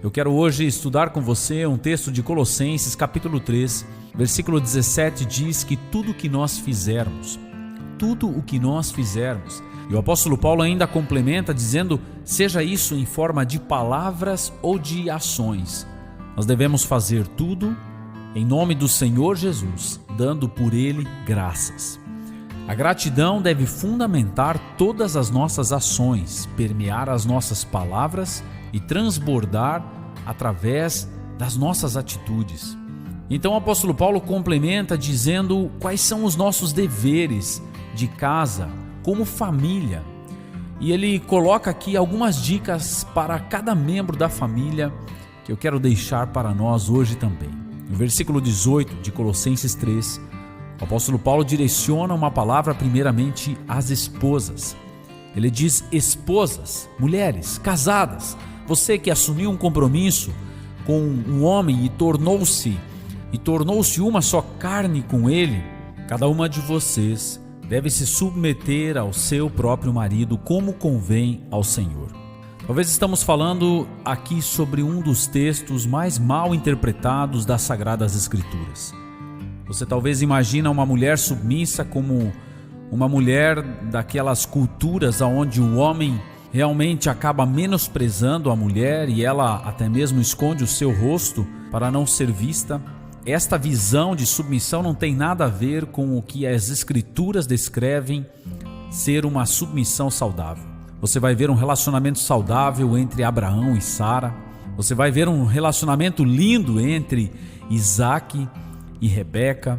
Eu quero hoje estudar com você um texto de Colossenses capítulo 3, versículo 17 diz que tudo o que nós fizermos, e o apóstolo Paulo ainda complementa dizendo, seja isso em forma de palavras ou de ações, nós devemos fazer tudo em nome do Senhor Jesus, dando por Ele graças. A gratidão deve fundamentar todas as nossas ações, permear as nossas palavras e transbordar através das nossas atitudes. Então o apóstolo Paulo complementa dizendo quais são os nossos deveres de casa, como família. E ele coloca aqui algumas dicas para cada membro da família que eu quero deixar para nós hoje também. No versículo 18 de Colossenses 3, o apóstolo Paulo direciona uma palavra primeiramente às esposas. Ele diz: esposas, mulheres, casadas, você que assumiu um compromisso com um homem e tornou-se uma só carne com ele, cada uma de vocês deve se submeter ao seu próprio marido como convém ao Senhor. Talvez estamos falando aqui sobre um dos textos mais mal interpretados das Sagradas Escrituras. Você talvez imagina uma mulher submissa como uma mulher daquelas culturas onde o homem realmente acaba menosprezando a mulher e ela até mesmo esconde o seu rosto para não ser vista. Esta visão de submissão não tem nada a ver com o que as Escrituras descrevem ser uma submissão saudável. Você vai ver um relacionamento saudável entre Abraão e Sara. Você vai ver um relacionamento lindo entre Isaac e Rebeca.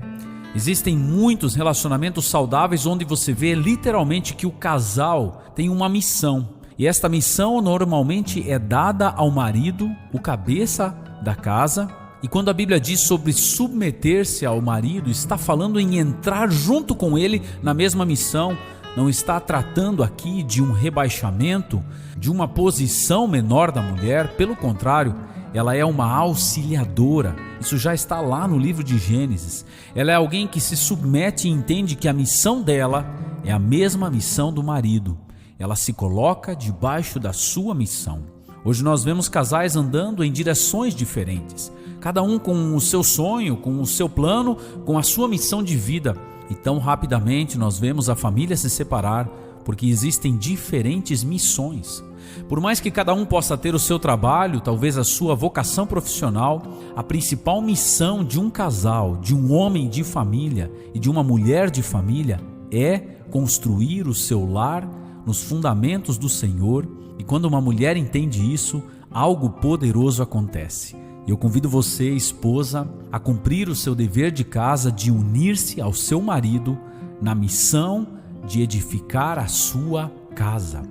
Existem muitos relacionamentos saudáveis onde você vê literalmente que o casal tem uma missão. E esta missão normalmente é dada ao marido, o cabeça da casa. E quando a Bíblia diz sobre submeter-se ao marido, está falando em entrar junto com ele na mesma missão. Não está tratando aqui de um rebaixamento, de uma posição menor da mulher. Pelo contrário, ela é uma auxiliadora. Isso já está lá no livro de Gênesis. Ela é alguém que se submete e entende que a missão dela é a mesma missão do marido. Ela se coloca debaixo da sua missão. Hoje nós vemos casais andando em direções diferentes, cada um com o seu sonho, com o seu plano, com a sua missão de vida. E tão rapidamente nós vemos a família se separar porque existem diferentes missões. Por mais que cada um possa ter o seu trabalho, talvez a sua vocação profissional, a principal missão de um casal, de um homem de família e de uma mulher de família é construir o seu lar nos fundamentos do Senhor. E quando uma mulher entende isso, algo poderoso acontece. Eu convido você, esposa, a cumprir o seu dever de casa de unir-se ao seu marido na missão de edificar a sua casa.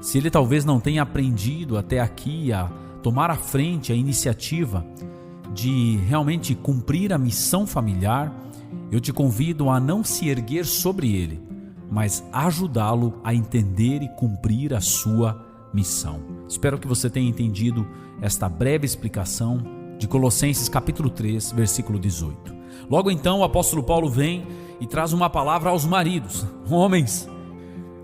Se ele talvez não tenha aprendido até aqui a tomar a frente, a iniciativa de realmente cumprir a missão familiar, eu te convido a não se erguer sobre ele, mas ajudá-lo a entender e cumprir a sua missão. Espero que você tenha entendido esta breve explicação de Colossenses capítulo 3, versículo 18. Logo então o apóstolo Paulo vem e traz uma palavra aos maridos. Homens,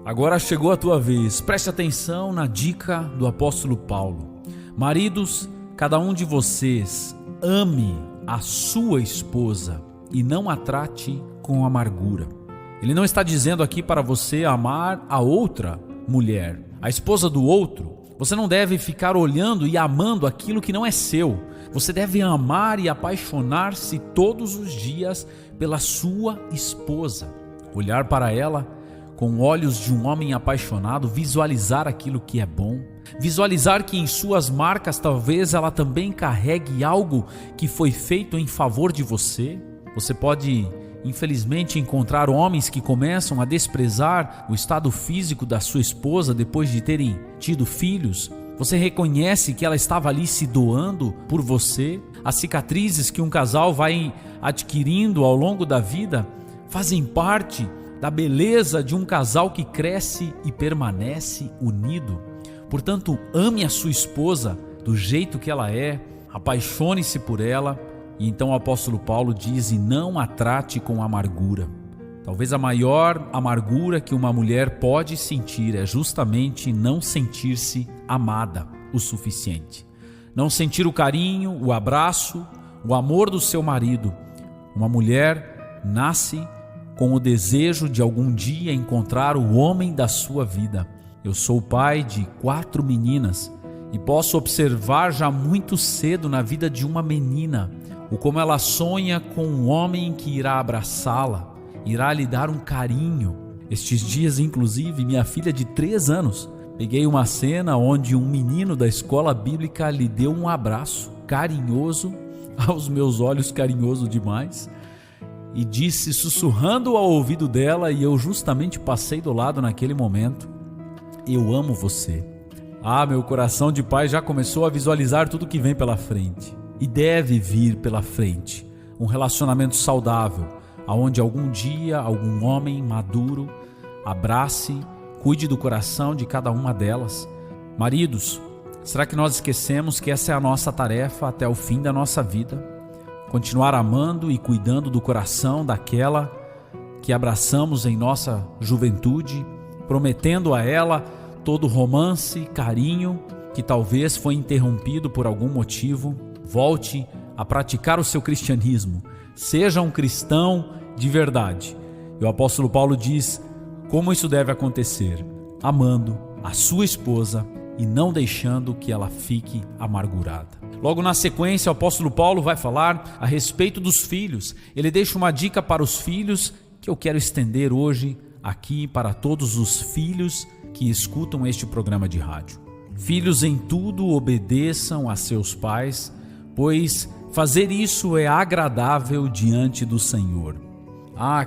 agora chegou a tua vez. Preste atenção na dica do apóstolo Paulo. Maridos, cada um de vocês ame a sua esposa e não a trate com amargura. Ele não está dizendo aqui para você amar a outra mulher, a esposa do outro. Você não deve ficar olhando e amando aquilo que não é seu. Você deve amar e apaixonar-se todos os dias pela sua esposa. Olhar para ela com olhos de um homem apaixonado, visualizar aquilo que é bom. Visualizar que em suas marcas talvez ela também carregue algo que foi feito em favor de você. Você pode, infelizmente, encontrar homens que começam a desprezar o estado físico da sua esposa depois de terem tido filhos. Você reconhece que ela estava ali se doando por você. As cicatrizes que um casal vai adquirindo ao longo da vida fazem parte da beleza de um casal que cresce e permanece unido. Portanto, ame a sua esposa do jeito que ela é, apaixone-se por ela. E então o apóstolo Paulo diz: e não a trate com amargura. Talvez a maior amargura que uma mulher pode sentir é justamente não sentir-se amada o suficiente. não sentir o carinho, o abraço, o amor do seu marido. Uma mulher nasce com o desejo de algum dia encontrar o homem da sua vida. Eu sou pai de 4 meninas e posso observar já muito cedo na vida de uma menina o como ela sonha com um homem que irá abraçá-la, irá lhe dar um carinho. Estes dias, inclusive, minha filha de 3 anos, peguei uma cena onde um menino da escola bíblica lhe deu um abraço carinhoso, aos meus olhos carinhoso demais, e disse sussurrando ao ouvido dela, e eu justamente passei do lado naquele momento: eu amo você. Meu coração de pai já começou a visualizar tudo que vem pela frente. E deve vir pela frente um relacionamento saudável, aonde algum dia algum homem maduro abrace, cuide do coração de cada uma delas. Maridos, será que nós esquecemos que essa é a nossa tarefa até o fim da nossa vida? Continuar amando e cuidando do coração daquela que abraçamos em nossa juventude, prometendo a ela todo romance, carinho, que talvez foi interrompido por algum motivo. Volte a praticar o seu cristianismo. Seja um cristão de verdade. E o apóstolo Paulo diz como isso deve acontecer: amando a sua esposa e não deixando que ela fique amargurada. Logo na sequência, o apóstolo Paulo vai falar a respeito dos filhos. Ele deixa uma dica para os filhos que eu quero estender hoje aqui para todos os filhos que escutam este programa de rádio. Filhos, em tudo obedeçam a seus pais, pois fazer isso é agradável diante do Senhor.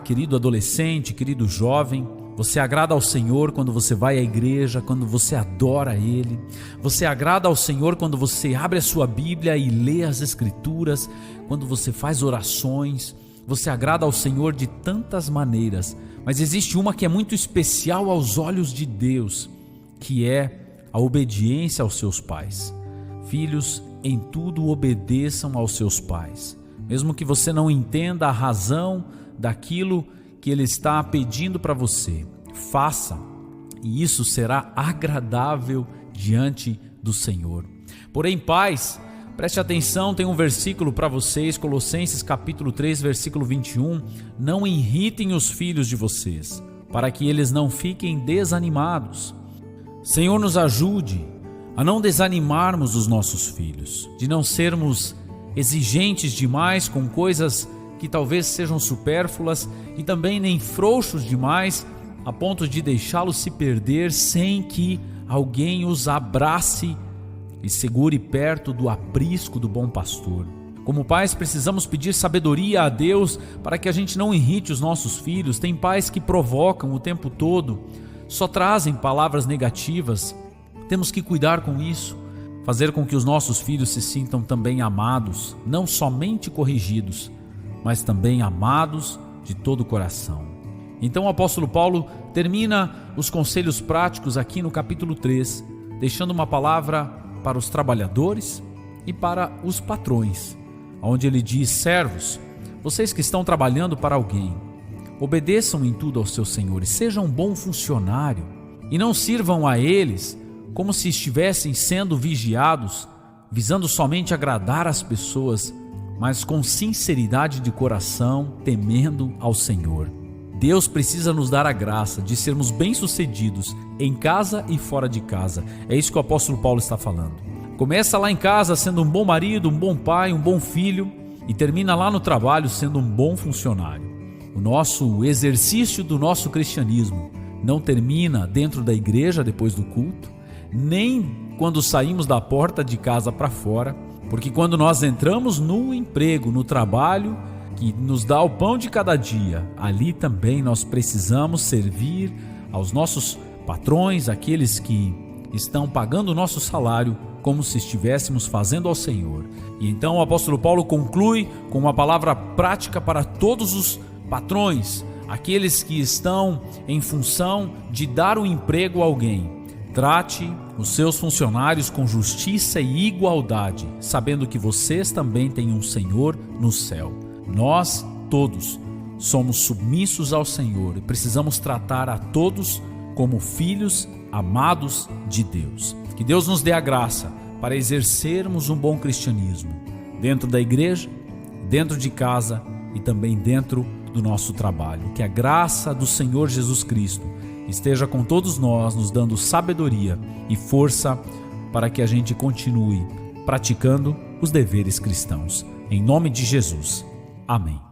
Querido adolescente, querido jovem, você agrada ao Senhor quando você vai à igreja, quando você adora Ele. Você agrada ao Senhor quando você abre a sua Bíblia e lê as Escrituras, quando você faz orações. Você agrada ao Senhor de tantas maneiras, mas existe uma que é muito especial aos olhos de Deus, que é a obediência aos seus pais. Filhos, em tudo obedeçam aos seus pais, mesmo que você não entenda a razão daquilo que ele está pedindo para você. Faça, e isso será agradável diante do Senhor. Porém, pais, preste atenção, tem um versículo para vocês, Colossenses capítulo 3, versículo 21. Não irritem os filhos de vocês, para que eles não fiquem desanimados. Senhor, nos ajude a não desanimarmos os nossos filhos, de não sermos exigentes demais com coisas que talvez sejam supérfluas e também nem frouxos demais a ponto de deixá-los se perder sem que alguém os abrace e segure perto do aprisco do bom pastor. Como pais, precisamos pedir sabedoria a Deus para que a gente não irrite os nossos filhos. Tem pais que provocam o tempo todo, só trazem palavras negativas. Temos que cuidar com isso, fazer com que os nossos filhos se sintam também amados, não somente corrigidos, mas também amados de todo o coração. Então o apóstolo Paulo termina os conselhos práticos aqui no capítulo 3, deixando uma palavra para os trabalhadores e para os patrões, onde ele diz: servos, vocês que estão trabalhando para alguém, obedeçam em tudo aos seus senhores, sejam um bom funcionário e não sirvam a eles como se estivessem sendo vigiados, visando somente agradar as pessoas, mas com sinceridade de coração, temendo ao Senhor. Deus precisa nos dar a graça de sermos bem-sucedidos em casa e fora de casa. É isso que o apóstolo Paulo está falando. Começa lá em casa sendo um bom marido, um bom pai, um bom filho, e termina lá no trabalho sendo um bom funcionário. O nosso exercício do nosso cristianismo não termina dentro da igreja depois do culto, nem quando saímos da porta de casa para fora, porque quando nós entramos no emprego, no trabalho que nos dá o pão de cada dia, ali também nós precisamos servir aos nossos patrões, aqueles que estão pagando o nosso salário, como se estivéssemos fazendo ao Senhor. E então o apóstolo Paulo conclui com uma palavra prática para todos os patrões, aqueles que estão em função de dar um emprego a alguém. Trate os seus funcionários com justiça e igualdade, sabendo que vocês também têm um Senhor no céu. Nós todos somos submissos ao Senhor e precisamos tratar a todos como filhos amados de Deus. Que Deus nos dê a graça para exercermos um bom cristianismo, dentro da igreja, dentro de casa e também dentro do nosso trabalho. Que a graça do Senhor Jesus Cristo esteja com todos nós, nos dando sabedoria e força para que a gente continue praticando os deveres cristãos. Em nome de Jesus. Amém.